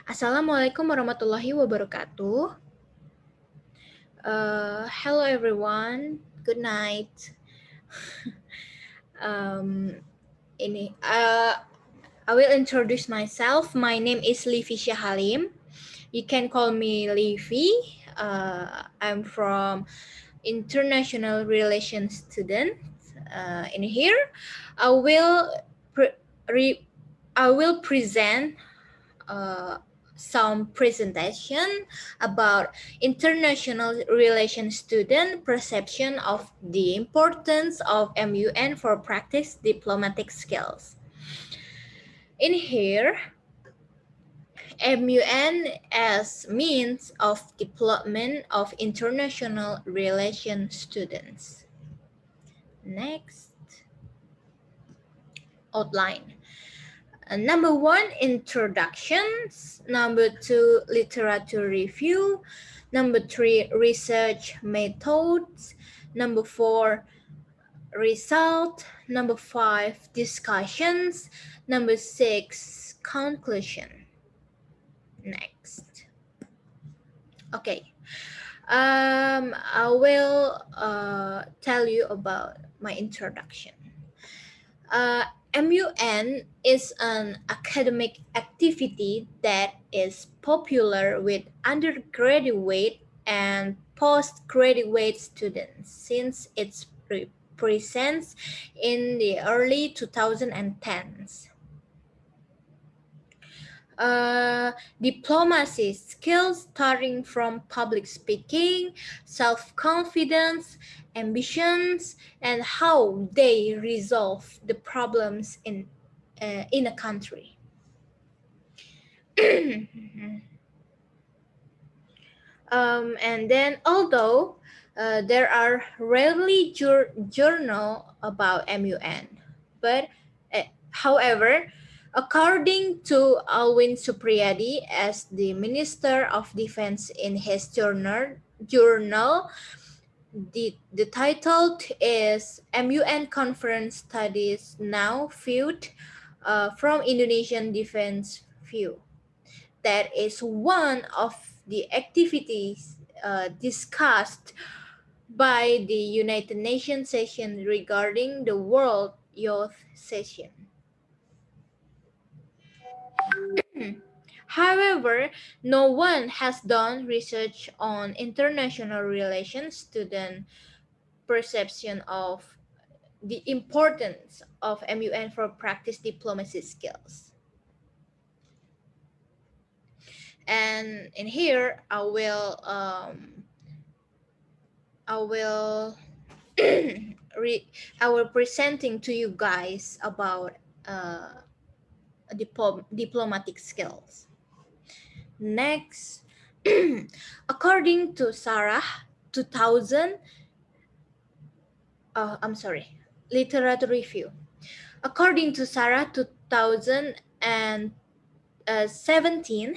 Assalamualaikum warahmatullahi wabarakatuh. Hello everyone. Good night. um, ini I will introduce myself. My name is Livicia Halim. You can call me Livi. I'm from International Relations student. In here, I will pre- re- I will present uh, some presentation about international relations student perception of the importance of MUN for practice diplomatic skills. In here, MUN as means of development of international relations students. Next, outline. Number one, introductions. Number two, literature review. Number three, research methods. Number four, result. Number five, discussions. Number six, conclusion. Next. Okay. I will tell you about my introduction. MUN is an academic activity that is popular with undergraduate and postgraduate students since its presence in the early 2010s. Diplomacy skills starting from public speaking, self-confidence, ambitions, and how they resolve the problems in a country. And then, although there are rarely journal about MUN, but however, according to Alwin Supriyadi as the Minister of Defense in his journal, the title is MUN Conference Studies Now Viewed from Indonesian Defense View. That is one of the activities discussed by the United Nations session regarding the World Youth Session. However, no one has done research on international relations student perception of the importance of MUN for practice diplomacy skills. And in here, I will I will presenting to you guys about diplomatic skills. Next, according to Sarah 2000, I'm sorry, literature review. According to Sarah 2017,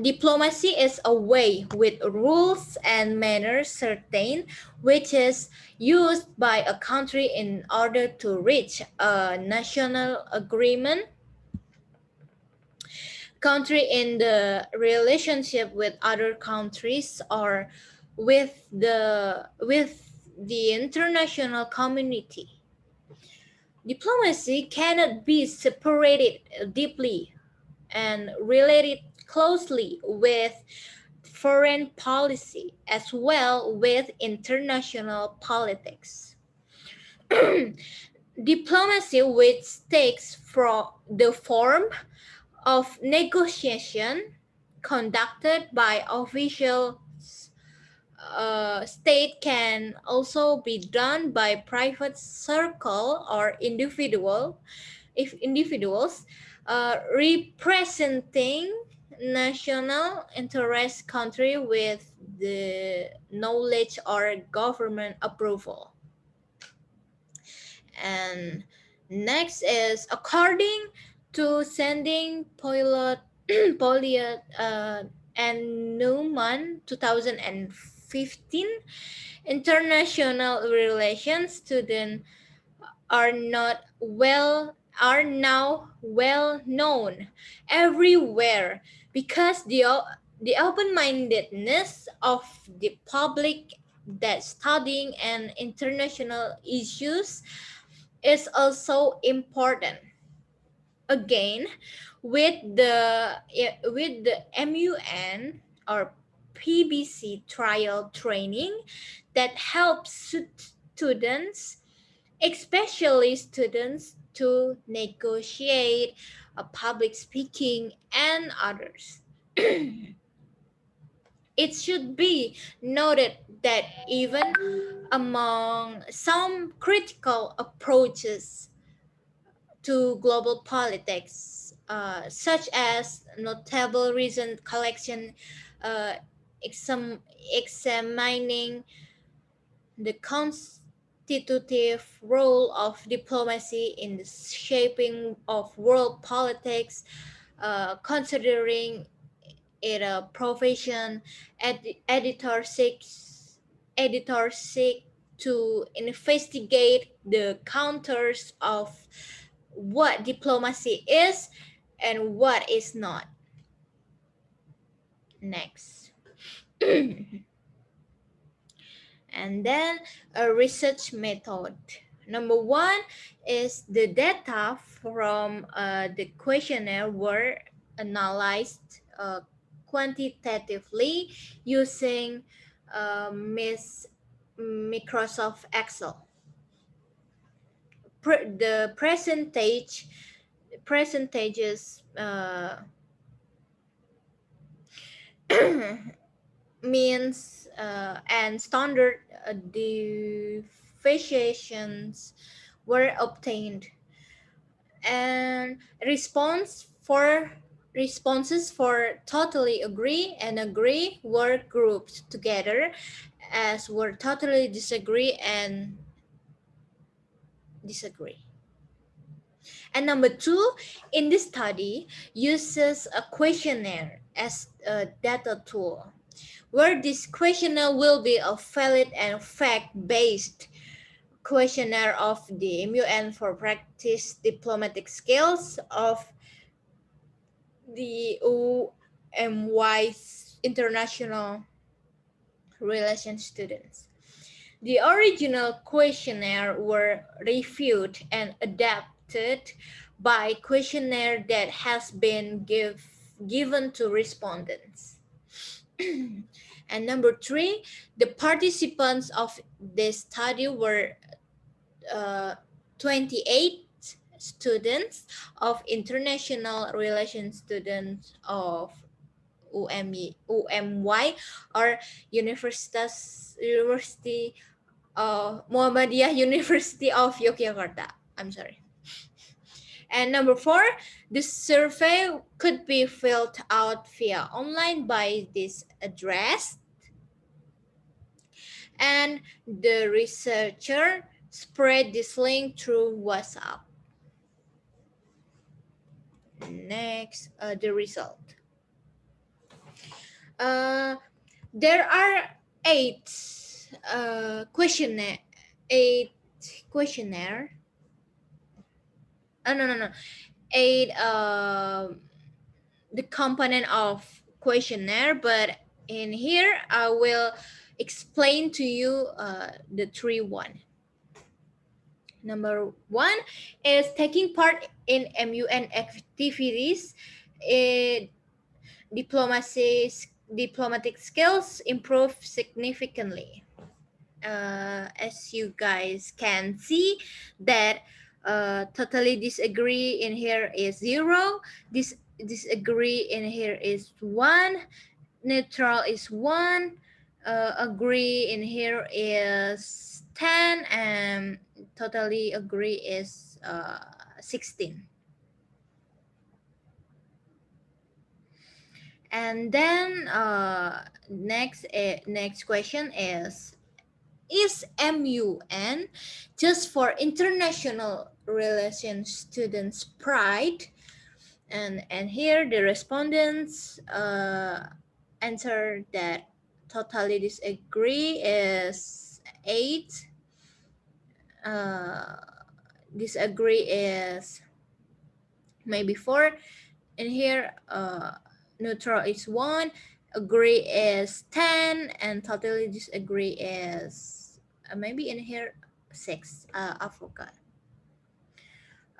diplomacy is a way with rules and manners certain, which is used by a country in order to reach a national agreement. Country in the relationship with other countries or with the international community. Diplomacy cannot be separated deeply and related closely with foreign policy as well with international politics. Diplomacy, which takes from the form of negotiation conducted by officials state, can also be done by private circle or individuals representing national interest country with the knowledge or government approval. And next is according to sending Poliot and MUN 2015, international relations students are not well are now well known everywhere because the open-mindedness of the public that studying and international issues is also important. Again, with the MUN or PBC trial training that helps students, especially students, to negotiate public speaking and others. It should be noted that even among some critical approaches to global politics, such as notable recent collection uh, examining the constitutive role of diplomacy in the shaping of world politics, considering it a profession, editors seek to investigate the counters of what diplomacy is and what is not. Next. And then a research method. Number one is the data from the questionnaire were analyzed quantitatively using Microsoft Excel. The percentages means and standard deviations were obtained, and responses for totally agree and agree were grouped together as were totally disagree and disagree. And number two, in this study, uses a questionnaire as a data tool, where this questionnaire will be a valid and fact-based questionnaire of the MUN for practice diplomatic skills of the UMY's international relations students. The original questionnaire were reviewed and adapted by questionnaire that has been given to respondents. And number three, the participants of this study were 28 students of international relations students of UMY or University Muhammadiyah University of Yogyakarta. I'm sorry. And number four, the survey could be filled out via online by this address, and the researcher spread this link through WhatsApp. Next, the result. There are eight questionnaire. Eight questionnaire. No. Eight the component of questionnaire, but in here I will explain to you the three one. Number one is taking part in MUN activities. Diplomatic skills improve significantly. As you guys can see that totally disagree in here is 0, disagree in here is 1, neutral is 1, agree in here is 10, and totally agree is 16. And then next question is MUN just for international relations students pride? And here the respondents answer that totally disagree is 8, disagree is maybe 4. In here, neutral is 1, agree is 10, and totally disagree is maybe in here 6. I forgot.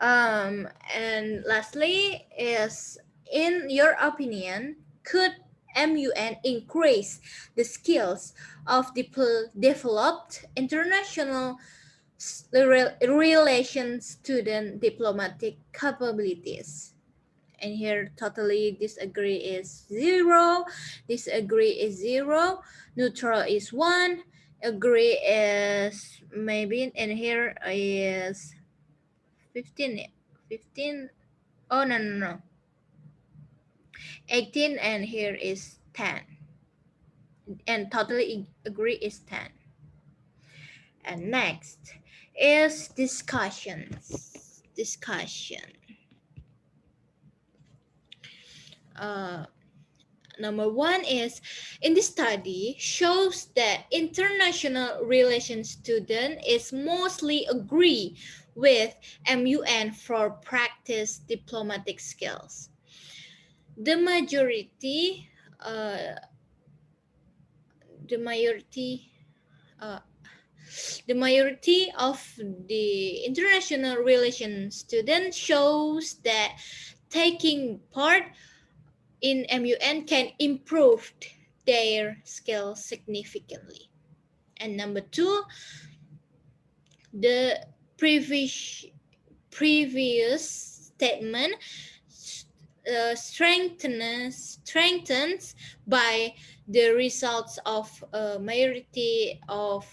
And lastly is, in your opinion, could MUN increase the skills of developed international relations student diplomatic capabilities? And here totally disagree is 0, disagree is 0, neutral is 1, agree is maybe, and here is 15. 15. Oh, no, no, no. 18, and here is 10. And totally agree is 10. And next is discussions. Discussion. Number 1 is, in this study shows that international relations student is mostly agree with MUN for practice diplomatic skills. The majority, the majority, uh, the majority of the international relations students shows that taking part in MUN can improve their skills significantly. And number 2, the previous statement strengthens by the results of a majority of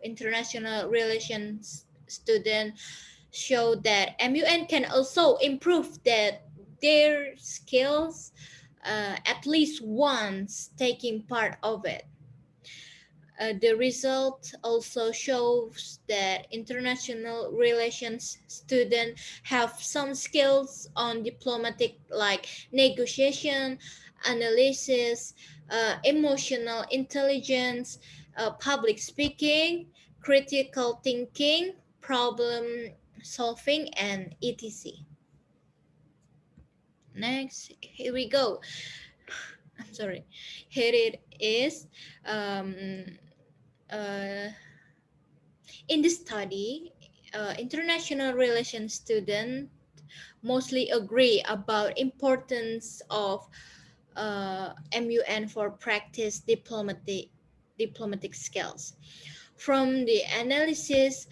international relations students show that MUN can also improve their skills at least once taking part of it. The result also shows that international relations students have some skills on diplomatic, like negotiation, analysis, emotional intelligence, public speaking, critical thinking, problem solving, and etc. Next, here we go. I'm sorry. Here it is. Uh, in this study, international relations students mostly agree about importance of MUN for practice diplomatic skills. From the analysis,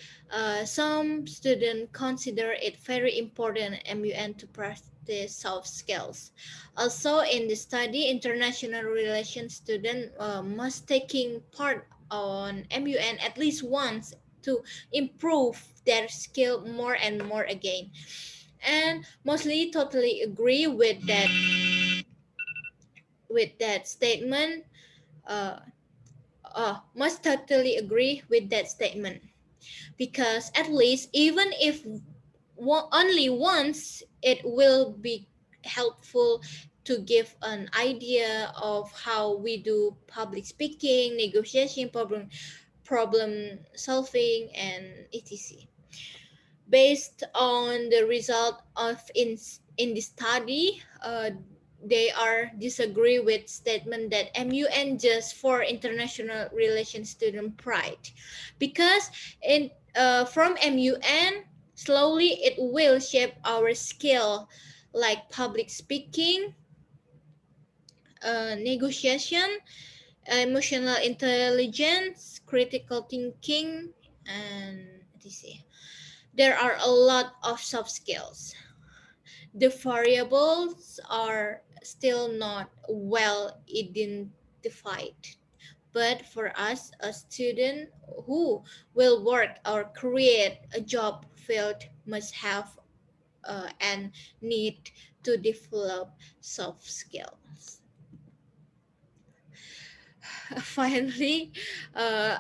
some students consider it very important MUN to practice soft skills. Also, in the study, international relations students must taking part on MUN at least once to improve their skill more and more again. And mostly totally agree with that statement. Uh, must totally agree with that statement, because at least even if only once, it will be helpful to give an idea of how we do public speaking, negotiation, problem solving, and etc. Based on the result of in the study, they are disagree with statement that MUN just for international relations student pride, because in from MUN slowly it will shape our skill like public speaking, negotiation, emotional intelligence, critical thinking, and etc. There are a lot of soft skills. The variables are still not well identified. But for us, a student who will work or create a job field must have and need to develop soft skills. Finally, uh,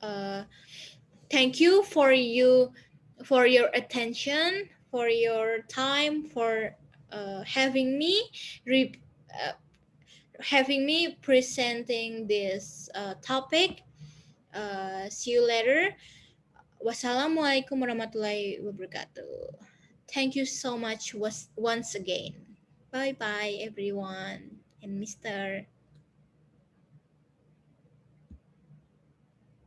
uh, thank you for your attention, for your time, for having me re- uh, having me presenting this topic. See you later. Wassalamualaikum warahmatullahi wabarakatuh. Thank you so much once again. Bye bye, everyone, and Mr.